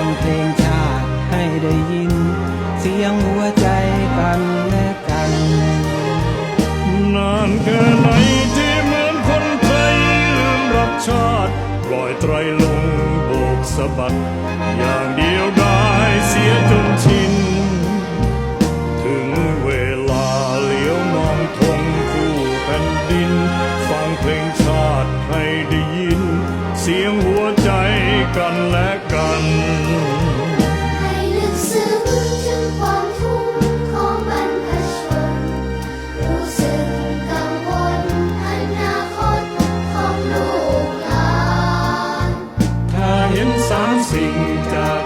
งเพลงชาติให้ได้ยินเสียงหัวใจกันและกัน นานแค่ไหนที่เหมือนคนไทยลืมรักชาติปล่อยไตรลงโบกสะบัดอย่างเดียวได้เสียจนชินถึงเวลาเลี้ยวมองธงคู่แผ่นดินฟังเพลงชาติให้ได้ยินเสียงหัวใจกันและกันให้ลึกซึ้งถึงความทุกข์ของบรรพชนรู้สึกกังวลอนาคตของลูกหลานถ้าเห็นสามสิ่งจาก